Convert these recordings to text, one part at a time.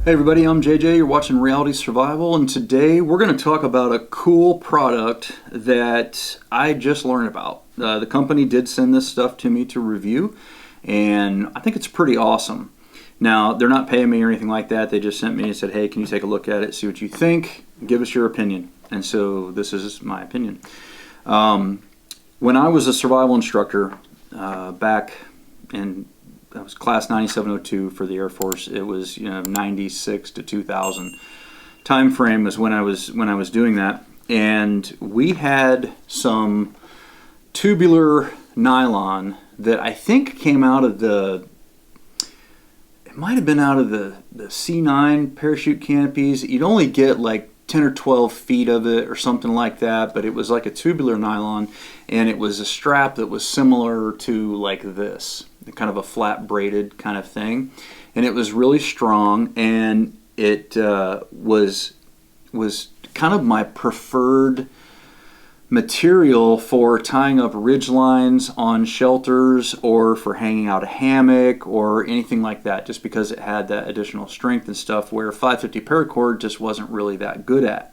Hey everybody, I'm JJ, you're watching Reality Survival, and today we're going to talk about a cool product that I just learned about. The company did send this stuff to me to review, and I think it's pretty awesome. Now, they're not paying me or anything like that, they just sent me and said, hey, can you take a look at it, see what you think, give us your opinion. And so this is my opinion. When I was a survival instructor back in that was class 9702 for the Air Force. It was 96 to 2000 time frame was when I was doing that, and we had some tubular nylon that I think came out of it might have been out of the C9 parachute canopies. You'd only get like 10 or 12 feet of it or something like that, but it was like a tubular nylon, and it was a strap that was similar to like this, kind of a flat braided kind of thing, and it was really strong, and it was kind of my preferred material for tying up ridge lines on shelters or for hanging out a hammock or anything like that, just because it had that additional strength and stuff where 550 paracord just wasn't really that good at.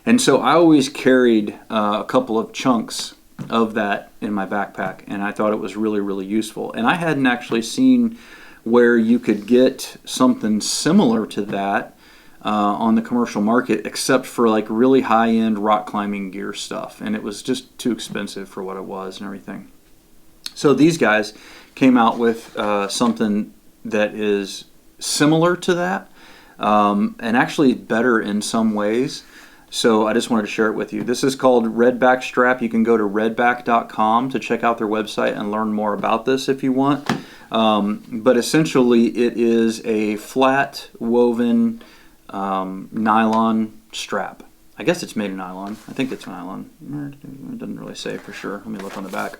And so I always carried a couple of chunks of that in my backpack, and I thought it was really, really useful. And I hadn't actually seen where you could get something similar to that on the commercial market, except for like really high-end rock climbing gear stuff, and it was just too expensive for what it was and everything. So these guys came out with something that is similar to that, and actually better in some ways. So I just wanted to share it with you. This is called RedBack strap. You can go to redback.com to check out their website and learn more about this if you want. But essentially it is a flat woven nylon strap. I guess it's made of nylon. I think it's nylon. It doesn't really say for sure. Let me look on the back.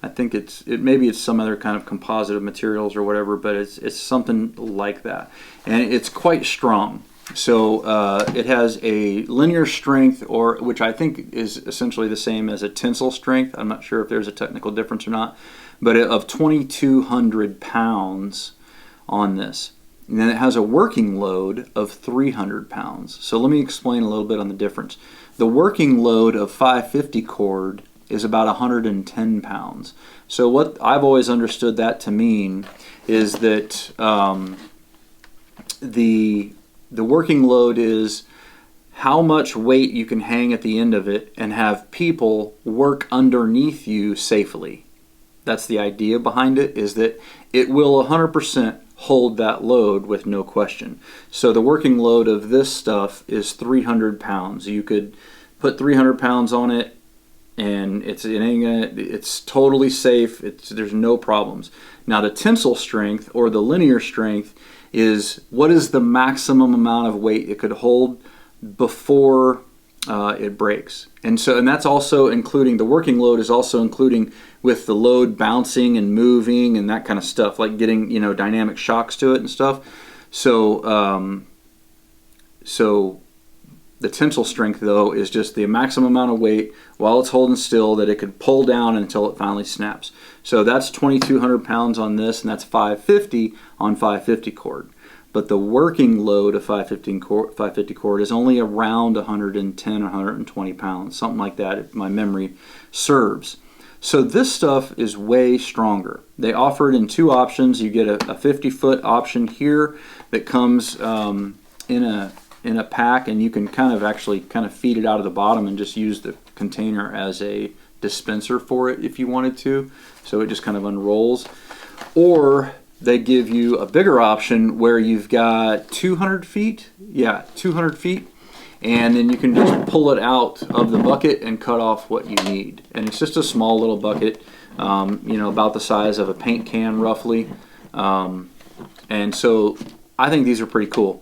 I think maybe it's some other kind of composite of materials or whatever, but it's something like that. And it's quite strong. So it has a linear strength, which I think is essentially the same as a tensile strength. I'm not sure if there's a technical difference or not, but of 2,200 pounds on this. And then it has a working load of 300 pounds. So let me explain a little bit on the difference. The working load of 550 cord is about 110 pounds. So what I've always understood that to mean is that the working load is how much weight you can hang at the end of it and have people work underneath you safely. That's the idea behind it, is that it will 100% hold that load with no question. So the working load of this stuff is 300 pounds. You could put 300 pounds on it, and it's totally safe. There's no problems. Now the tensile strength, or the linear strength, is what is the maximum amount of weight it could hold before it breaks. And that's also including, the working load is also including with the load bouncing and moving and that kind of stuff, like getting dynamic shocks to it and stuff. So the tensile strength though is just the maximum amount of weight while it's holding still that it could pull down until it finally snaps. So that's 2,200 pounds on this, and that's 550 on 550 cord. But the working load of 550 cord is only around 110 or 120 pounds, something like that if my memory serves. So this stuff is way stronger. They offer it in two options. You get a 50-foot option here that comes in a pack, and you can kind of feed it out of the bottom and just use the container as a dispenser for it if you wanted to. So it just kind of unrolls. Or they give you a bigger option where you've got 200 feet. Yeah, 200 feet. And then you can just pull it out of the bucket and cut off what you need. And it's just a small little bucket, about the size of a paint can roughly. And so I think these are pretty cool.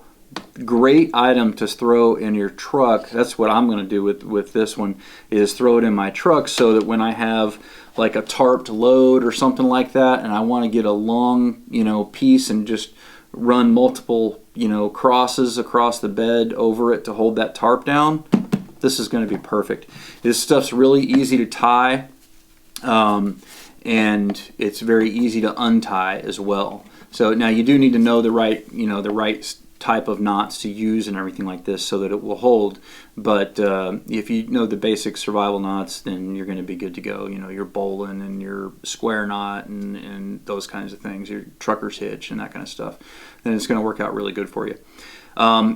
Great item to throw in your truck. That's what I'm going to do with this one, is throw it in my truck so that when I have like a tarped load or something like that and I want to get a long piece and just run multiple crosses across the bed over it to hold that tarp down, this is going to be perfect. This stuff's really easy to tie, and it's very easy to untie as well. So now you do need to know the right type of knots to use and everything like this so that it will hold. But if you know the basic survival knots, then you're going to be good to go. You know, your bowline and your square knot and those kinds of things, your trucker's hitch and that kind of stuff, then it's going to work out really good for you.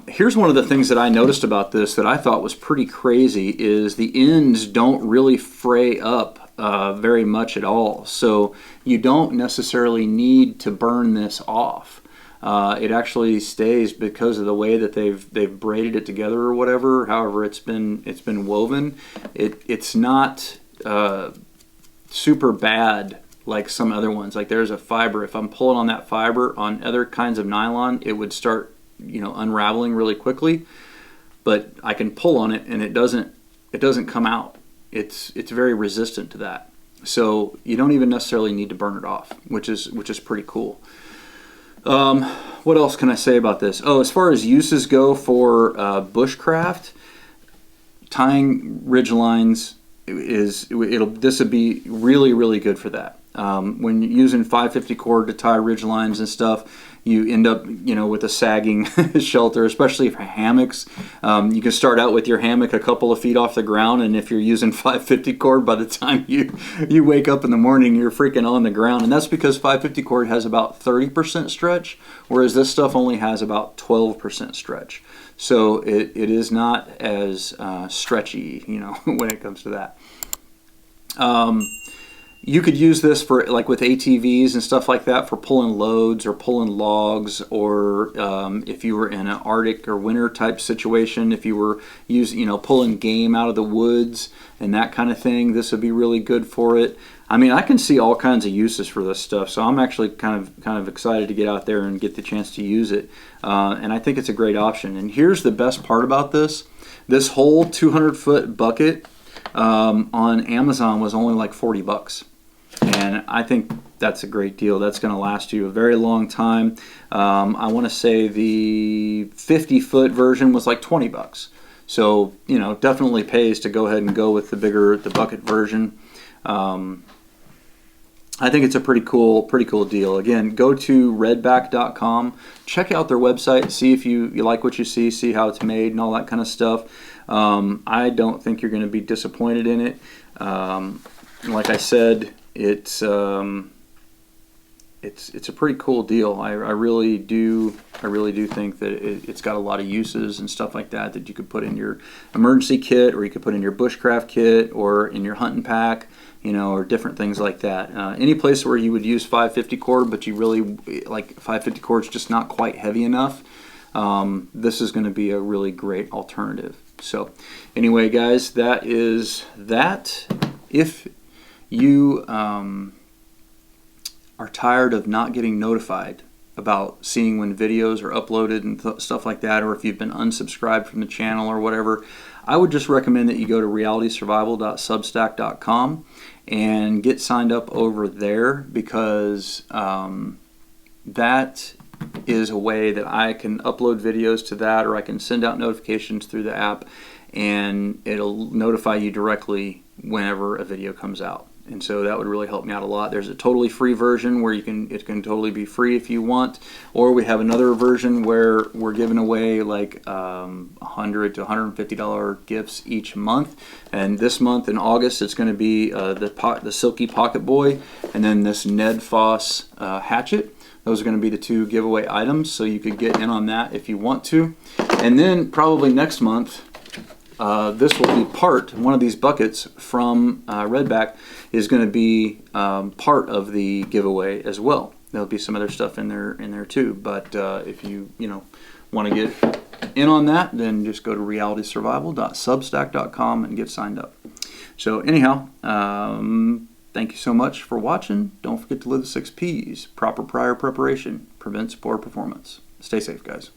Here's one of the things that I noticed about this that I thought was pretty crazy is the ends don't really fray up very much at all. So you don't necessarily need to burn this off. It actually stays because of the way that they've braided it together or whatever. However, it's been woven. It's not super bad like some other ones. Like there's a fiber. If I'm pulling on that fiber on other kinds of nylon, it would start, you know, unraveling really quickly. But I can pull on it and it doesn't come out. It's very resistant to that. So you don't even necessarily need to burn it off, which is pretty cool. What else can I say about this? Oh, as far as uses go for bushcraft, tying ridge lines this would be really, really good for that. When you're using 550 cord to tie ridge lines and stuff, you end up, you know, with a sagging shelter, especially for hammocks. You can start out with your hammock a couple of feet off the ground, and if you're using 550 cord, by the time you wake up in the morning, you're freaking on the ground. And that's because 550 cord has about 30% stretch, whereas this stuff only has about 12% stretch. So it is not as stretchy, you know, when it comes to that. You could use this for, like with ATVs and stuff like that, for pulling loads or pulling logs, or if you were in an Arctic or winter type situation, if you were pulling game out of the woods and that kind of thing, this would be really good for it. I mean, I can see all kinds of uses for this stuff, so I'm actually kind of excited to get out there and get the chance to use it. And I think it's a great option. And here's the best part about this: this whole 200-foot bucket on Amazon was only like $40. And I think that's a great deal. That's going to last you a very long time. I want to say the 50-foot version was like $20. So, you know, definitely pays to go ahead and go with the bucket version. I think it's a pretty cool deal. Again, go to redback.com, check out their website, see if you like what you see how it's made and all that kind of stuff. I don't think you're going to be disappointed in it. Like I said, it's a pretty cool deal. I really do think that it's got a lot of uses and stuff like that you could put in your emergency kit, or you could put in your bushcraft kit, or in your hunting pack, you know, or different things like that. Any place where you would use 550 cord, but you really like 550 cord's just not quite heavy enough, this is going to be a really great alternative. So anyway, guys, that is that. If you are tired of not getting notified about seeing when videos are uploaded and stuff like that, or if you've been unsubscribed from the channel or whatever, I would just recommend that you go to realitysurvival.substack.com and get signed up over there, because that is a way that I can upload videos to that, or I can send out notifications through the app, and it'll notify you directly whenever a video comes out. And so that would really help me out a lot. There's a totally free version where it can totally be free if you want, or we have another version where we're giving away like $100 to $150 gifts each month. And this month in August, it's going to be the Silky Pocket Boy, and then this Ned Foss hatchet. Those are going to be the two giveaway items, so you could get in on that if you want to. And then probably next month, this will be one of these buckets from RedBack is going to be part of the giveaway as well. There'll be some other stuff in there too. But if you want to get in on that, then just go to realitysurvival.substack.com and get signed up. So anyhow, thank you so much for watching. Don't forget to live the 6 P's. Proper prior preparation prevents poor performance. Stay safe, guys.